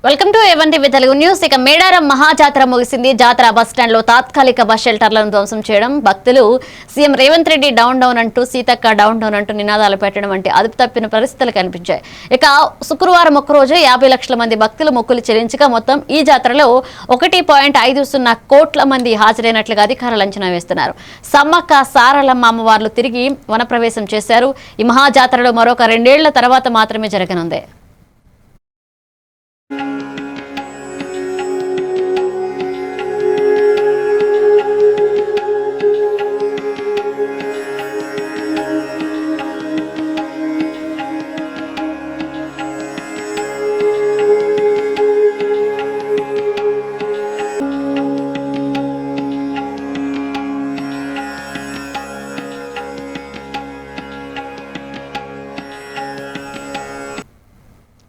Welcome to A1 TV Telugu news. ఇక మేడారం మహాజాతర ముగిసింది. జాతర బస్టాండ్ లో తాత్కాలిక బస్ షెల్టర్లను ధ్వంసం చేయడం, భక్తులు CM Revanth Reddy down down అంటూ, సీతక్క డౌన్ డౌన్ అంటూ నినాదాలు పెట్టడం వంటి అదుపు తప్పిన పరిస్థితులు కనిపించాయి. ఇక శుక్రవారం ఒక్కరోజే 50 లక్షల మంది భక్తులు మొక్కులు చెల్లించగా మొత్తం ఈ జాతరలో 1.50 కోట్ల మంది హాజరైనట్లుగా అధికారులు అంచనా వేస్తున్నారు. సమ్మక్క సారలమ్మ అమ్మవార్లు తిరిగి వనప్రవేశం చేశారు. ఈ మహాజాతరలో మరొక 2 ఏళ్ల తర్వాత మాత్రమే జరగనుంది.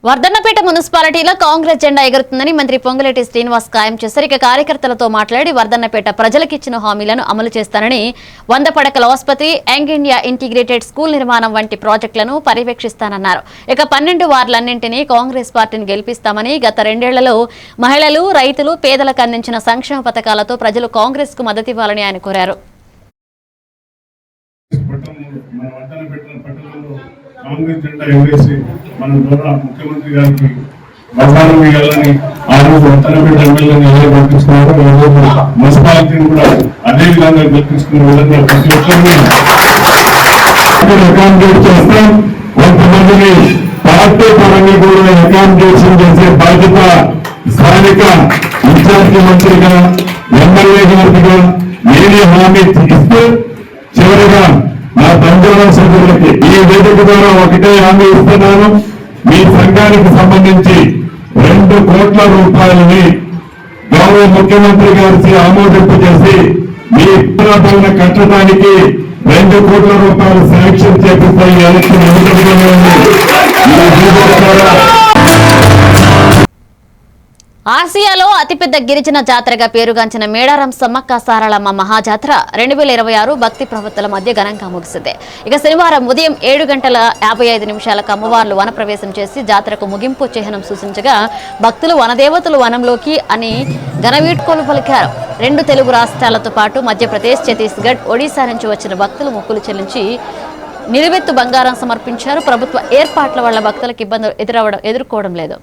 వర్ధన్నపేట మున్సిపాలిటీలో కాంగ్రెస్ జెండా ఎగురుతుందని మంత్రి పొంగులేటి శ్రీనివాస్ ఖాయం చేశారు. ఇక కార్యకర్తలతో మాట్లాడి వర్ధన్నపేట ప్రజలకిచ్చిన హామీలను అమలు చేస్తానని, 100 పడకల ఆసుపత్రి, యంగ్ ఇండియా ఇంటిగ్రేటెడ్ స్కూల్ నిర్మాణం వంటి ప్రాజెక్టులను పర్యవేక్షిస్తానన్నారు. ఇక 12 వార్డులన్నింటినీ కాంగ్రెస్ పార్టీని గెలిపిస్తామని, గత 2 ఏళ్లలో మహిళలు, రైతులు, పేదలకు అందించిన సంక్షేమ పథకాలతో ప్రజలు కాంగ్రెస్ కు మద్దతివ్వాలని ఆయన కోరారు. కాంగ్రెస్ జెండా ఎగరేసి మన ద్వారా ముఖ్యమంత్రి గారికి బహుమానం ఇవ్వాలని ఆ రోజు వర్ధన్నపేట ఎమ్మెల్యేని ఎలా గెలిపించుకున్నారో ఈ రోజు మున్సిపాలిటీని కూడా అదే విధంగా గెలిపించుకునే విధంగా ప్రతి ఒక్కరిని అకామిడేట్ చేస్తాం. కొంతమందిని పార్టీ పరంగా కూడా అకామిడేషన్ చేసే బాధ్యత స్థానిక ఇన్ఛార్జి మంత్రిగా, ఎమ్మెల్యే గారిగా నేనే హామీ ఇస్తూ చివరిగా నా బంజారా సభ్యులకి ఈ వేదిక ద్వారా ఒకటే హామీ ఇస్తున్నాను. మీ సంఘానికి సంబంధించి 2 కోట్ల రూపాయలని గౌరవ ముఖ్యమంత్రి గారికి ఆమోదింపు చేసి మీ భవన కట్టడానికి 2 కోట్ల రూపాయలు శాంక్షన్ చేపిస్తాయి. ఎలక్షన్ ఎన్నికలుగానే ఉంది. ఆసియాలో అతిపెద్ద గిరిజన జాతరగా పేరుగాంచిన మేడారం సమ్మక్క సారలమ్మ మహాజాతర 2026 భక్తి ప్రవృత్తుల మధ్య ఘనంగా ముగిసింది. ఇక శనివారం ఉదయం 7:55 అమ్మవార్లు వనప్రవేశం చేసి జాతరకు ముగింపు చిహ్నం సూచించగా, భక్తులు వనదేవతలు వనంలోకి అని ఘనవీడ్కోలు పలికారు. 2 తెలుగు రాష్ట్రాలతో పాటు మధ్యప్రదేశ్, ఛత్తీస్గఢ్, ఒడిశా నుంచి వచ్చిన భక్తులు మొక్కులు చెల్లించి నిలువెత్తు బంగారం సమర్పించారు. ప్రభుత్వ ఏర్పాట్ల వల్ల భక్తులకు ఇబ్బందులు ఎదుర్కోవడం లేదు.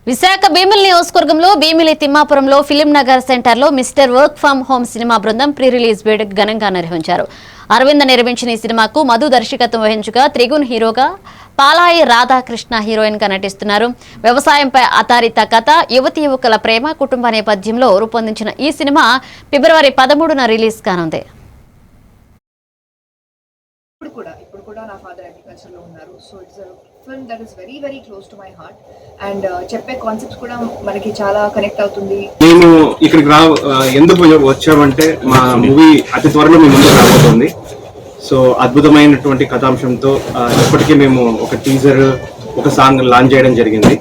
విశాఖ భీమిలి నియోజకవర్గంలో భీమిలి తిమ్మాపురంలో ఫిలిం నగర్ సెంటర్లో mister work from home cinema బృందం ప్రీ రిలీజ్ వేడుక ఘనంగా నిర్వహించారు. అరవింద నిర్మించిన ఈ సినిమాకు మధు దర్శకత్వం వహించగా, త్రిగుణ్ హీరోగా, పాలాయి రాధాకృష్ణ హీరోయిన్ గా నటిస్తున్నారు. వ్యవసాయంపై ఆధారిత కథ, యువతి యువకుల ప్రేమ, కుటుంబ నేపథ్యంలో రూపొందించిన ఈ సినిమా ఫిబ్రవరి 13న రిలీజ్ కానుంది. ఇప్పుడు కూడా నా ఫాదర్ అగ్రికల్చర్ లో ఉన్నారు. So it's a film that is very very close to my heart and చెప్పే కాన్సెప్ట్స్ కూడా మనకి చాలా కనెక్ట్ అవుతుంది. మేము ఇక్కడికి ఎందుకు వచ్చామంటే, మా మూవీ అతి త్వరలో మీ ముందు రాబోతుంది. సో అద్భుతమైనటువంటి కథాంశంతో ఇప్పటికీ మేము ఒక టీజర్, ఒక సాంగ్ లాంచ్ చేయడం జరిగింది.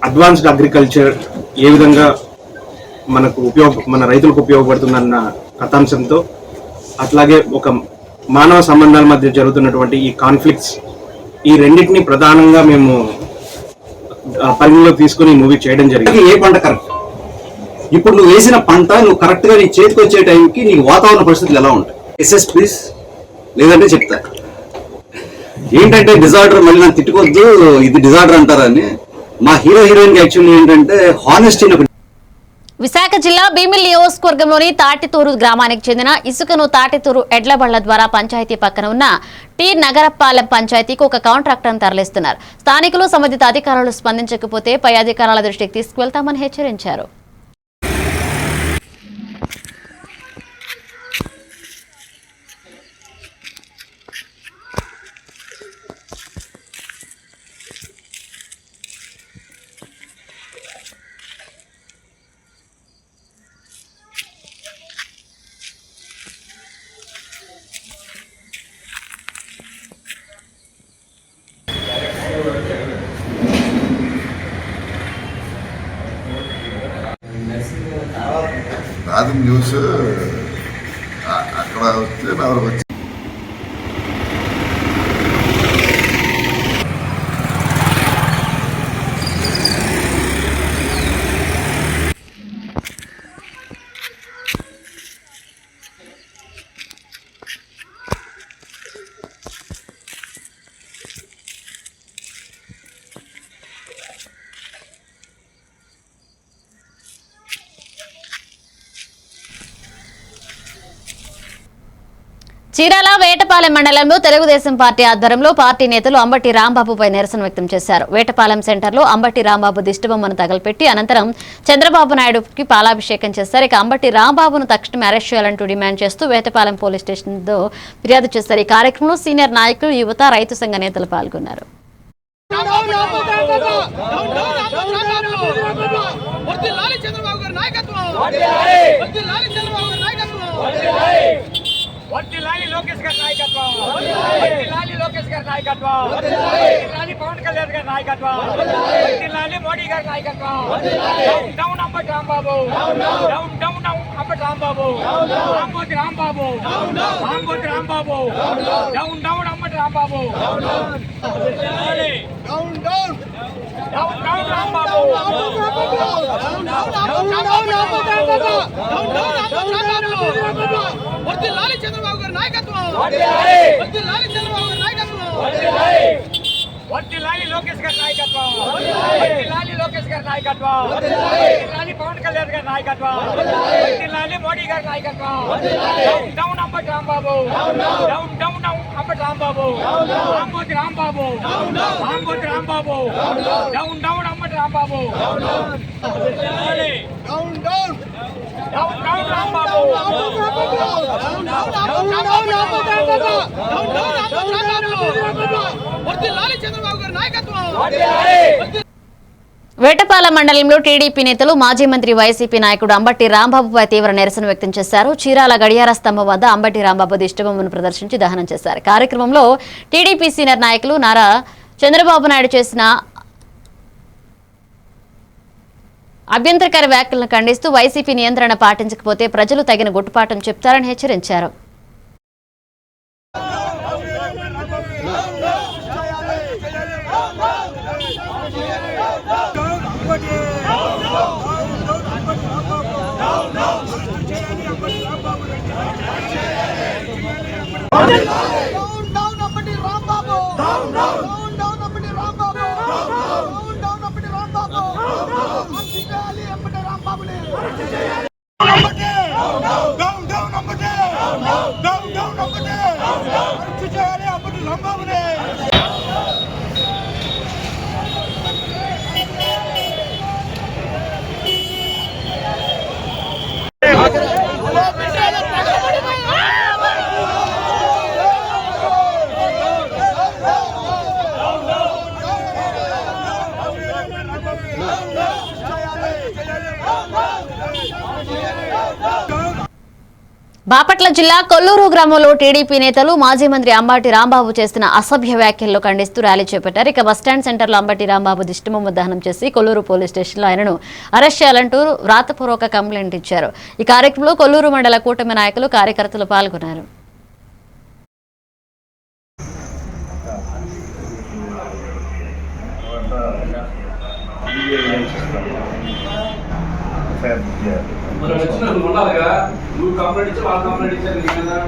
అడ్వాన్స్డ్ అగ్రికల్చర్ ఏ విధంగా మన రైతులకు ఉపయోగపడుతుందన్న కథాంశంతో, అట్లాగే ఒక మానవ సంబంధాల మధ్య జరుగుతున్నటువంటి ఈ కాన్ఫ్లిక్ట్స్, ఈ రెండింటిని ప్రధానంగా మేము పరిగణలో తీసుకుని మూవీ చేయడం జరిగింది. ఏ పంట కరెక్ట్, ఇప్పుడు నువ్వు వేసిన పంట నువ్వు కరెక్ట్ గా నీ చేతికి వచ్చే టైంకి నీకు వాతావరణ పరిస్థితులు ఎలా ఉంటాయి? ఎస్ఎస్ ప్లీజ్ లేదంటే చెప్తా. ఏంటంటే డిజార్డర్, మళ్ళీ నన్ను తిట్టుకోవద్దు, ఇది డిజార్డర్ అంటారని. మా హీరోయిన్ యాక్చువల్లీ ఏంటంటే హానెస్టీ. విశాఖ జిల్లా భీమిలి నియోజకవర్గంలోని తాటితూరు గ్రామానికి చెందిన ఇసుకను తాటితూరు ఎడ్లబళ్ల ద్వారా పంచాయతీ పక్కన ఉన్న టీ నగరపాలెం పంచాయతీకి ఒక కాంట్రాక్టర్ను తరలిస్తున్నారు. స్థానికులు సంబంధిత అధికారులు స్పందించకపోతే పై అధికారుల దృష్టికి తీసుకువెళ్తామని హెచ్చరించారు. అది న్యూస్ అక్కడ వస్తే ఎవరికి వచ్చి చీరాల వేటపాలెం మండలంలో తెలుగుదేశం పార్టీ ఆధ్వర్యంలో పార్టీ నేతలు అంబటి రాంబాబుపై నిరసన వ్యక్తం చేశారు. వేటపాలెం సెంటర్లో అంబటి రాంబాబు దిష్టిబొమ్మను తగలపెట్టి అనంతరం చంద్రబాబు నాయుడుకి పాలాభిషేకం చేశారు. ఇక అంబటి రాంబాబును తక్షణమే అరెస్ట్ చేయాలంటూ డిమాండ్ చేస్తూ వేటపాలెం పోలీస్ స్టేషన్లో ఫిర్యాదు చేశారు. ఈ కార్యక్రమంలో సీనియర్ నాయకులు, యువత, రైతు సంఘ నేతలు పాల్గొన్నారు. వర్ధిల్లాలి లోకేష్ గారి నాయకత్వం, వర్ధిల్లాలి లోకేష్ గారి నాయకత్వం, వర్ధిల్లాలి పవన్ కళ్యాణ్ గారి నాయకత్వం, వర్ధిల్లాలి మోడీ గారి నాయకత్వం. Down down Ambati Rambabu, down down Ambati Rambabu, రాంబోతి రాంబాబు, రాంబోతి Rambabu, down down Ambati Rambabu, down down down down Rambabu, వర్ధిల్లాలి చంద్రబాబు గారి నాయకత్వం, వర్ధిల్లాలి చంద్రబాబు గారి నాయకత్వం, వర్ధిల్లాలి లోకేష్ గారి నాయకత్వం, వర్ధిల్లాలి లోకేష్ గారి నాయకత్వం, వర్ధిల్లాలి పవన్ కళ్యాణ్ గారి నాయకత్వం, వర్ధిల్లాలి మోడీ గారి నాయకత్వం. Down down Ambati Rambabu, down down Ambati Rambabu, రాంబోతి రాంబాబు, రాంబోతి Rambabu, down down Ambati Rambabu, down down down down Rambabu, వర్ధిల్లాలి చంద్రబాబు గారి నాయకత్వం. వేటపాలెం మండలంలో టీడీపీ నేతలు మాజీ మంత్రి వైసీపీ నాయకుడు అంబటి రాంబాబుపై తీవ్ర నిరసన వ్యక్తం చేశారు. చీరాల గడియార స్తంభం వద్ద అంబటి రాంబాబు దిష్టిబొమ్మను ప్రదర్శించి దహనం చేశారు. కార్యక్రమంలో టీడీపీ సీనియర్ నాయకులు నారా చంద్రబాబు నాయుడు చేసిన అభ్యంతరకర వ్యాఖ్యలను ఖండిస్తూ వైసీపీ నియంత్రణ పాటించకపోతే ప్రజలు తగిన గుట్టుపాఠం చెప్తారని హెచ్చరించారు. బాపట్ల జిల్లా కొల్లూరు గ్రామంలో టీడీపీ నేతలు మాజీ మంత్రి అంబటి రాంబాబు చేసిన అసభ్య వ్యాఖ్యలను ఖండిస్తూ ర్యాలీ చేపట్టారు. ఇక బస్టాండ్ సెంటర్లో అంబటి రాంబాబు దిష్టిబొమ్మ దహనం చేసి కొల్లూరు పోలీస్ స్టేషన్లో ఆయనను అరెస్ట్ చేయాలంటూ వ్రాతపూర్వక కంప్లైంట్ ఇచ్చారు. ఈ కార్యక్రమంలో కొల్లూరు మండల కూటమి నాయకులు, కార్యకర్తలు పాల్గొన్నారు. మనం వచ్చిన ఉండాలిగా, నువ్వు కంప్లైంట్ ఇచ్చి వాళ్ళు కంప్లైంట్ ఇచ్చారు.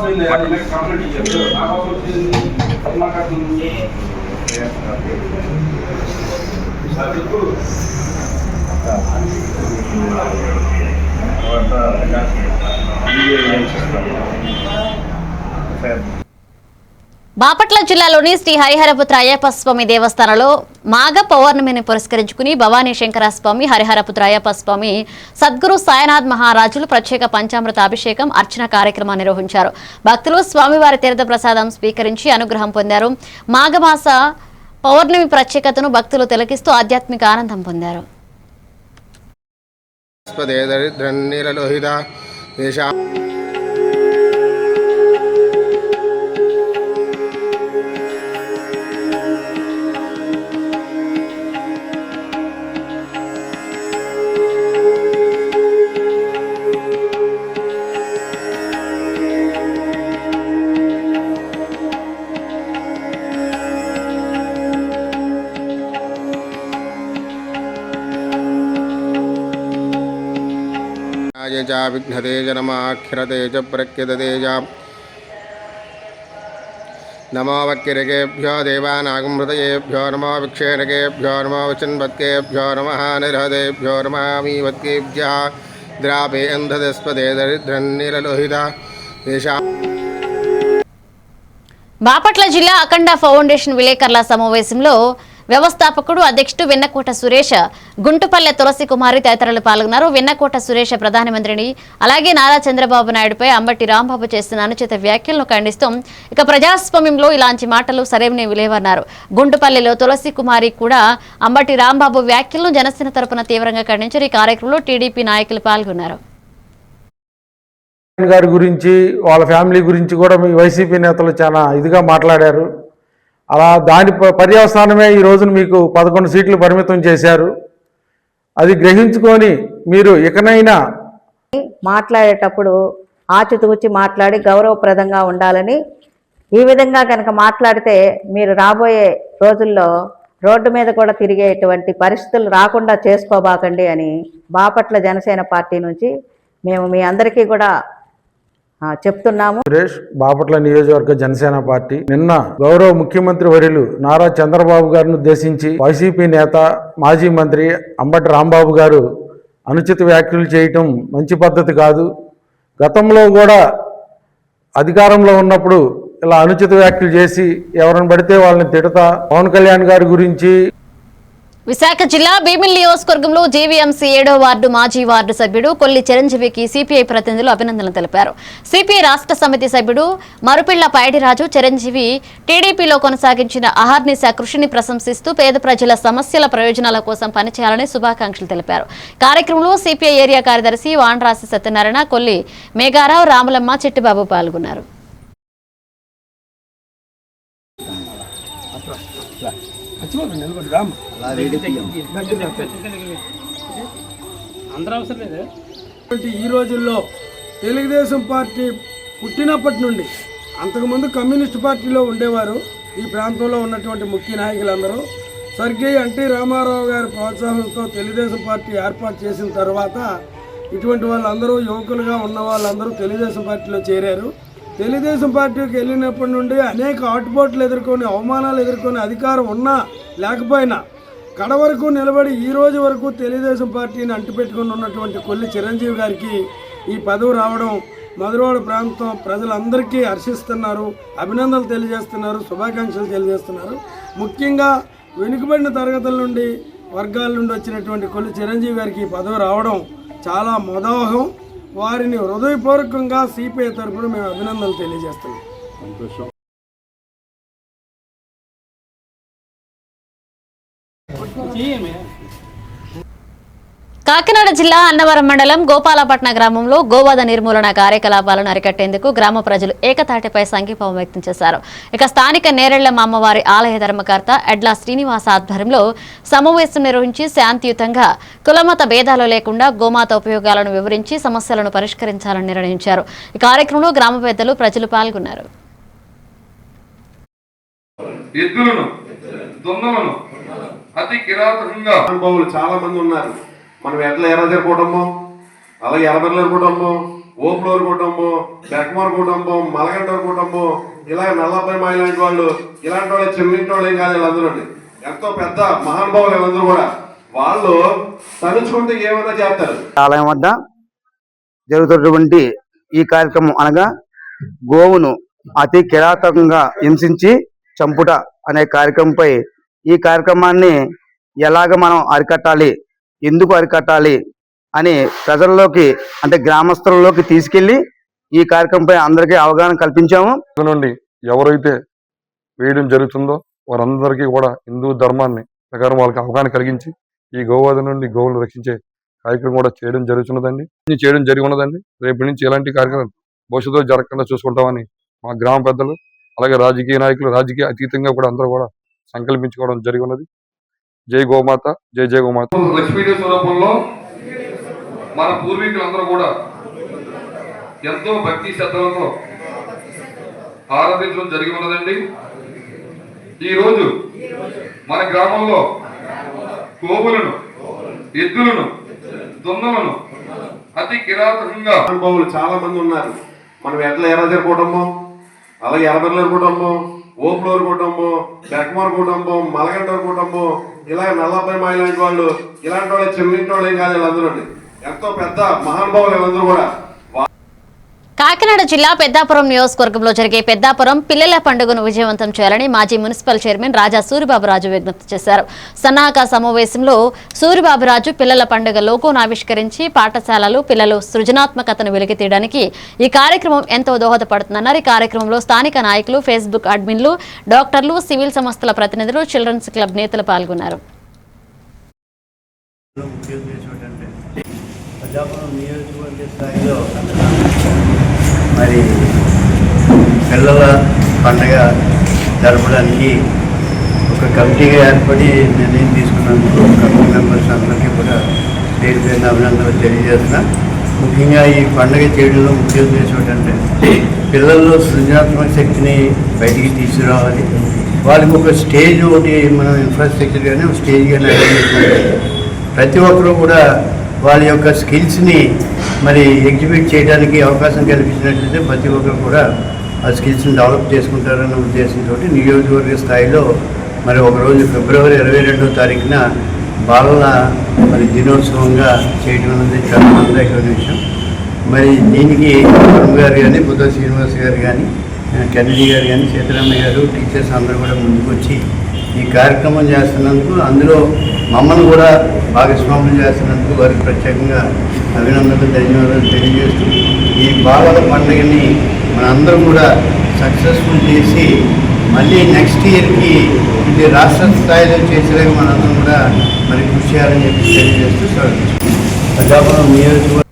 అయింది కంప్లైంట్ ఇచ్చారు నాకు అవసరం వచ్చింది మాట్లాడుతుంది బాపట్ల జిల్లాలోని శ్రీ హరిహరపుత్ర అయ్యప్ప స్వామి దేవస్థానంలో మాఘ పౌర్ణమిని పురస్కరించుకుని భవానీ శంకర స్వామి హరిహరపుత్ర అయ్యప్ప స్వామి సద్గురు సాయినాథ్ మహారాజులు ప్రత్యేక పంచామృత అభిషేకం అర్చన కార్యక్రమాన్ని నిర్వహించారు. భక్తులు స్వామివారి తీర్థ ప్రసాదం స్వీకరించి అనుగ్రహం పొందారు. మాఘమాస పౌర్ణమి ప్రత్యేకతను భక్తులు తిలకిస్తూ ఆధ్యాత్మిక ఆనందం పొందారు. విఘ్నతేజ నమాఖ్యరతేజ ప్రఖ్యతేజ నమో వక్కిరకేభ్యో దేవానాగమృతయేభ్యో నమో విక్షేణకేభ్యో నమో వచన్వత్కేభ్యో నమః నిర్హదేభ్యో నమామీవత్కేభ్యः ద్రాపే అంధదస్పదే దరిద్రన్నిరలోహిత దేశా. బాపట్ల జిల్లా అఖండ ఫౌండేషన్ విలేకరుల సమావేశంలో వ్యవస్థాపకుడు అధ్యక్షుడు వెన్నకోట సురేష్, గుంటుపల్లె తులసి కుమారి తదితరులు పాల్గొన్నారు. వెన్నకోట సురేష్ ప్రధానమంత్రిని అలాగే నారా చంద్రబాబు నాయుడుపై అంబటి రాంబాబు చేస్తున్న అనుచిత వ్యాఖ్యలను ఖండిస్తూ ఇక ప్రజాస్వామ్యంలో ఇలాంటి మాటలు సరైనవి లేవన్నారు. గుంటుపల్లెలో తులసి కుమారి కూడా అంబటి రాంబాబు వ్యాఖ్యలను జనసేన తరపున తీవ్రంగా ఖండించారు. ఈ కార్యక్రమంలో టీడీపీ నాయకులు పాల్గొన్నారు. గారి గురించి వాళ్ళ ఫ్యామిలీ గురించి కూడా మీ వైసీపీ నేతలు చాలా ఇదిగా మాట్లాడారు. అలా దాని పర్యవసానమే ఈ రోజున మీకు 11 సీట్లు పరిమితం చేశారు. అది గ్రహించుకొని మీరు ఇకనైనా మాట్లాడేటప్పుడు ఆచితూచి మాట్లాడి గౌరవప్రదంగా ఉండాలని, ఈ విధంగా కనుక మాట్లాడితే మీరు రాబోయే రోజుల్లో రోడ్డు మీద కూడా తిరిగేటువంటి పరిస్థితులు రాకుండా చేసుకోబాకండి అని బాపట్ల జనసేన పార్టీ నుంచి మేము మీ అందరికీ కూడా చెప్తున్నాము. సురేష్, బాపట్ల నియోజకవర్గ జనసేన పార్టీ నిన్న గౌరవ ముఖ్యమంత్రి వర్యులు నారా చంద్రబాబు గారిని ఉద్దేశించి వైసీపీ నేత మాజీ మంత్రి అంబటి రాంబాబు గారు అనుచిత వ్యాఖ్యలు చేయటం మంచి పద్ధతి కాదు. గతంలో కూడా అధికారంలో ఉన్నప్పుడు ఇలా అనుచిత వ్యాఖ్యలు చేసి ఎవరిని పడితే వాళ్ళని తిడతా పవన్ కళ్యాణ్ గారి గురించి. విశాఖ జిల్లా భీమిలి నియోజకవర్గంలో జేవీఎంసీ 7వ వార్డు మాజీ వార్డు సభ్యుడు కొల్లి చిరంజీవికి సిపిఐ ప్రతినిధులు అభినందనలు తెలిపారు. సిపిఐ రాష్ట్ర సమితి సభ్యుడు మరుపిళ్ల పైడిరాజు చిరంజీవి టీడీపీలో కొనసాగించిన అహర్నిశ కృషిని ప్రశంసిస్తూ పేద ప్రజల సమస్యల ప్రయోజనాల కోసం పనిచేయాలని శుభాకాంక్షలు తెలిపారు. కార్యక్రమంలో సిపిఐ ఏరియా కార్యదర్శి వాండ్రాసి సత్యనారాయణ, కొల్లి మేఘారావు, రాములమ్మ, చిట్టిబాబు పాల్గొన్నారు. ఈ రోజుల్లో తెలుగుదేశం పార్టీ పుట్టినప్పటి నుండి అంతకుముందు కమ్యూనిస్ట్ పార్టీలో ఉండేవారు. ఈ ప్రాంతంలో ఉన్నటువంటి ముఖ్య నాయకులందరూ స్వర్గీయ ఎన్టీ రామారావు గారి ప్రోత్సాహంతో తెలుగుదేశం పార్టీ ఏర్పాటు చేసిన తర్వాత ఇటువంటి వాళ్ళందరూ యువకులుగా ఉన్న వాళ్ళందరూ తెలుగుదేశం పార్టీలో చేరారు. తెలుగుదేశం పార్టీకి వెళ్ళినప్పటి నుండి అనేక ఆటుపోట్లు ఎదుర్కొని, అవమానాలు ఎదుర్కొని, అధికారం ఉన్నా లేకపోయినా కడ వరకు నిలబడి ఈ రోజు వరకు తెలుగుదేశం పార్టీని అంటిపెట్టుకుని ఉన్నటువంటి కొల్లి చిరంజీవి గారికి ఈ పదవి రావడం మధురవాడ ప్రాంతం ప్రజలందరికీ హర్షిస్తున్నారు, అభినందనలు తెలియజేస్తున్నారు, శుభాకాంక్షలు తెలియజేస్తున్నారు. ముఖ్యంగా వెనుకబడిన తరగతుల నుండి వర్గాల నుండి వచ్చినటువంటి కొల్లి చిరంజీవి గారికి ఈ పదవి రావడం చాలా మదోహం. వారిని హృదయపూర్వకంగా సిపిఐ తరఫున మేము అభినందనలు తెలియజేస్తున్నాం. కాకినాడ జిల్లా అన్నవరం మండలం గోపాలపట్న గ్రామంలో గోవధ నిర్మూలన కార్యకలాపాలను అరికట్టేందుకు గ్రామ ప్రజలు ఏకతాటిపై సంఘీభావం వ్యక్తం చేశారు. ఇక స్థానిక నేరెళ్లమ్మ అమ్మవారి ఆలయ ధర్మకర్త ఎడ్ల శ్రీనివాస ఆధ్వర్యంలో సమావేశం నిర్వహించి శాంతియుతంగా కులమత భేదాలు లేకుండా గోమాత ఉపయోగాలను వివరించి సమస్యలను పరిష్కరించాలని నిర్ణయించారు. ఈ కార్యక్రమంలో గ్రామ పెద్దలు, ప్రజలు పాల్గొన్నారు. అతి కిరాతకంగా అనుభవాలు చాలా మంది ఉన్నారు. మనం ఎట్లా ఎర్ర కుటుంబం, అలాగే ఎర్రబెర్ల కుటుంబం, ఓఫ్లోర్ కుటుంబం, బెక్మార్ కుటుంబం, మలగండర్ కుటుంబం, ఇలాగ నల్లపై మాయ లాంటి వాళ్ళు, ఇలాంటి వాళ్ళు చిన్నింటి వాళ్ళు ఏం కాదు. వీళ్ళందరూ ఎంతో పెద్ద మహానుభావులు. వీళ్ళందరూ కూడా వాళ్ళు తలుచుకుంటే ఏమైనా చేస్తారు. ఆలయం వద్ద జరుగుతున్నటువంటి ఈ కార్యక్రమం అనగా గోవును అతి కిరాతకంగా హింసించి చంపుట అనే కార్యక్రమంపై ఈ కార్యక్రమాన్ని ఎలాగ మనం అరికట్టాలి, ఎందుకు అరికట్టాలి అని ప్రజల్లోకి అంటే గ్రామస్తులలోకి తీసుకెళ్లి ఈ కార్యక్రమంపై అందరికీ అవగాహన కల్పించాము. నుండి ఎవరైతే వేయడం జరుగుతుందో వారందరికీ కూడా హిందూ ధర్మాన్ని ప్రకారం వాళ్ళకి అవగాహన కలిగించి ఈ గోవధ నుండి గోవులను రక్షించే కార్యక్రమం కూడా చేయడం జరుగుతున్నదండి. చేయడం జరిగి ఉన్నదండి. రేపటి నుంచి ఎలాంటి కార్యక్రమం భవిష్యత్తులో జరగకుండా చూసుకుంటామని మా గ్రామ పెద్దలు అలాగే రాజకీయ నాయకులు రాజకీయ అతీతంగా కూడా అందరూ కూడా సంకల్పించుకోవడం జరిగి ఉన్నది. జై గోమాత, జై జై గోమాత. లక్ష్మీదేవి స్వరూపంలో మన పూర్వీకులందరూ కూడా ఎంతో భక్తి శ్రద్ధలతో ఆరాధించడం జరిగి ఉన్నదండి. ఈరోజు మన గ్రామంలో గోవులను, ఎద్దులను, దున్నలను అతి కిరాతకంగా అనుభవాలు చాలా మంది ఉన్నారు. మనం ఎట్లా ఎర్రజర్ కుటుంబం, అలాగే ఎర్రబెర్లర్ కుటుంబం, ఓఫ్లోర్ కుటుంబం, బెక్మార్ కుటుంబం, మలగండర్ కుటుంబం, ఇలాగ నల్లపై మాయ లాంటి వాళ్ళు, ఇలాంటి వాళ్ళు చిన్నింటి వాళ్ళు ఏం కాదు. వీళ్ళందరూ ఎంతో పెద్ద మహానుభావులు. వీళ్ళందరూ కూడా కాకినాడ జిల్లా పెద్దాపురం నియోజకవర్గంలో జరిగే పెద్దాపురం పిల్లల పండుగను విజయవంతం చేయాలని మాజీ మున్సిపల్ చైర్మన్ రాజా సూరిబాబురాజు విజ్ఞప్తి చేశారు. సన్నాహక సమావేశంలో సూరిబాబురాజు పిల్లల పండుగ లోగోను ఆవిష్కరించి పాఠశాలలు పిల్లలు సృజనాత్మకతను వెలికితీయడానికి ఈ కార్యక్రమం ఎంతో దోహదపడుతుందన్నారు. ఈ కార్యక్రమంలో స్థానిక నాయకులు, ఫేస్బుక్ అడ్మిన్లు, డాక్టర్లు, సివిల్ సంస్థల ప్రతినిధులు, చిల్డ్రన్స్ క్లబ్ నేతలు పాల్గొన్నారు. మరి పిల్లల పండగ జరపడానికి ఒక కమిటీగా ఏర్పడి నిర్ణయం తీసుకున్నందుకు కమిటీ మెంబర్స్ అందరికీ కూడా పేరు పేరున అభినందనలు తెలియజేస్తున్నా. ముఖ్యంగా ఈ పండుగ చేయడంలో ముఖ్య ఉద్దేశం ఏంటంటే పిల్లల్లో సృజనాత్మక శక్తిని బయటికి తీసుకురావాలి. వాళ్ళకి ఒక స్టేజ్ ఒకటి మనం ఇన్ఫ్రాస్ట్రక్చర్ కానీ ఒక స్టేజ్ కానీ ప్రతి ఒక్కరూ కూడా వాళ్ళ యొక్క స్కిల్స్ని మరి ఎగ్జిబిట్ చేయడానికి అవకాశం కల్పించినట్లయితే ప్రతి ఒక్కరు కూడా ఆ స్కిల్స్ని డెవలప్ చేసుకుంటారన్న ఉద్దేశంతో నియోజకవర్గ స్థాయిలో మరి ఒకరోజు ఫిబ్రవరి 22వ తారీఖున బాలల మరి దినోత్సవంగా చేయడం అనేది చాలా ఆనందకరమైన విషయం. మరి దీనికి వరుణ్ గారు కానీ, బుద్ధ శ్రీనివాస్ గారు కానీ, కెన్నడి గారు కానీ, సీతారామయ్య గారు, టీచర్స్ అందరూ కూడా ముందుకు వచ్చి ఈ కార్యక్రమం చేస్తున్నందుకు, అందులో మమ్మల్ని కూడా భాగస్వామ్యం చేస్తున్నందుకు వారికి ప్రత్యేకంగా అభినందనలు, ధన్యవాదాలు తెలియజేస్తూ ఈ బాలల పండుగని మనందరం కూడా సక్సెస్ఫుల్ చేసి మళ్ళీ నెక్స్ట్ ఇయర్కి ఇది రాష్ట్ర స్థాయిలో చేసేలాగా మనందరం కూడా మరి కృషి చేయాలని చెప్పి తెలియజేస్తూ ప్రజాపురం నియోజకవర్గం.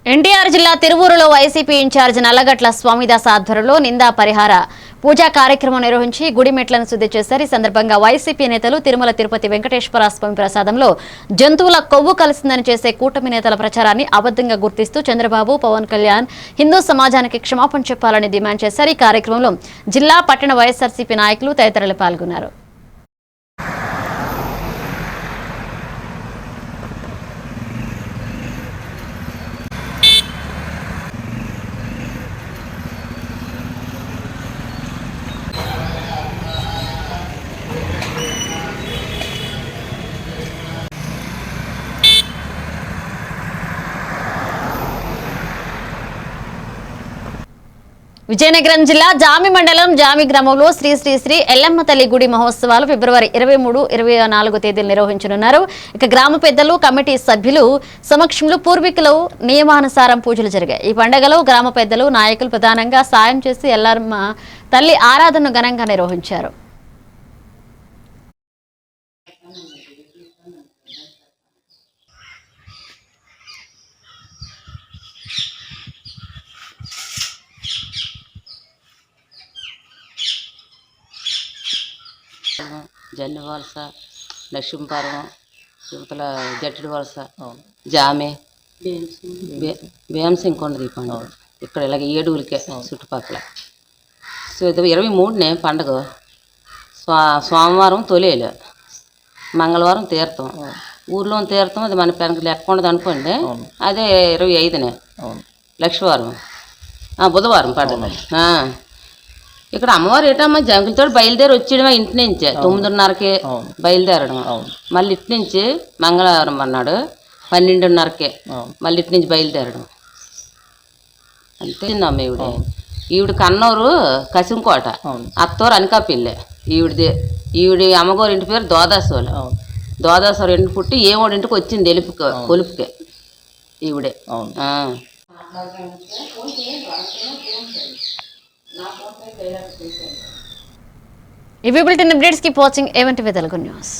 ఎన్టీఆర్ జిల్లా తిరువూరులో వైసీపీ ఇన్ఛార్జ్ నల్లగట్ల స్వామిదాస్ ఆధ్వర్యంలో నిందా పరిహార పూజా కార్యక్రమం నిర్వహించి గుడి మెట్లను శుద్ధి చేశారు. ఈ సందర్భంగా వైసీపీ నేతలు తిరుమల తిరుపతి వెంకటేశ్వర స్వామి ప్రసాదంలో జంతువుల కొవ్వు కలిసిందని చేసే కూటమి నేతల ప్రచారాన్ని అబద్ధంగా గుర్తిస్తూ చంద్రబాబు, పవన్ కళ్యాణ్ హిందూ సమాజానికి క్షమాపణ చెప్పాలని డిమాండ్ చేశారు. ఈ కార్యక్రమంలో జిల్లా, పట్టణ వైఎస్ఆర్సీపీ నాయకులు తదితరులు పాల్గొన్నారు. విజయనగరం జిల్లా జామి మండలం జామి గ్రామంలో శ్రీ శ్రీ శ్రీ ఎల్లమ్మ తల్లి గుడి మహోత్సవాలు ఫిబ్రవరి 23, 24 తేదీలు నిర్వహించనున్నారు. ఇక గ్రామ పెద్దలు, కమిటీ సభ్యులు సమక్షంలో పూర్వీకులు నియమానుసారం పూజలు జరిగాయి. ఈ పండుగలో గ్రామ పెద్దలు, నాయకులు ప్రధానంగా సాయం చేసి ఎల్లమ్మ తల్లి ఆరాధనను ఘనంగా నిర్వహించారు. జన్ని వలస, లక్ష్మీపురం, యువతల జట్టిడి వలస, జామె, భీమసింగ్ కొండ దీపండి. ఇక్కడ ఇలాగ ఏడుగురికే చుట్టుపక్కల. సో ఇది 23నే పండుగ. సోమవారం తొలేలు, మంగళవారం తీర్థం. ఊర్లో తీర్థం అది మన పెనక లెక్క ఉండదు అనుకోండి. అదే 25నే. లక్షవారం బుధవారం పడ్డది. ఇక్కడ అమ్మవారు ఏటమ్మా జంకులతో బయలుదేరి వచ్చేయడమా ఇంటి నుంచే 9:30కే బయలుదేరడం. మళ్ళీ ఇటు నుంచి మంగళవారం అన్నాడు 12:30కే మళ్ళీ ఇటు నుంచి బయలుదేరడం. అంతే అమ్మ ఈవిడ కన్నూరు కసింకోట, అత్తూరు అనకాపల్లి. ఈవిడి అమ్మగారు ఇంటి పేరు దోదాసోలు. దోదాసోలు ఇంటి పుట్టి ఏమోడింటికి వచ్చింది కొలుపుకే ఈవిడే. ఇవి bulletin updates. Keep watching AVN Telugu news.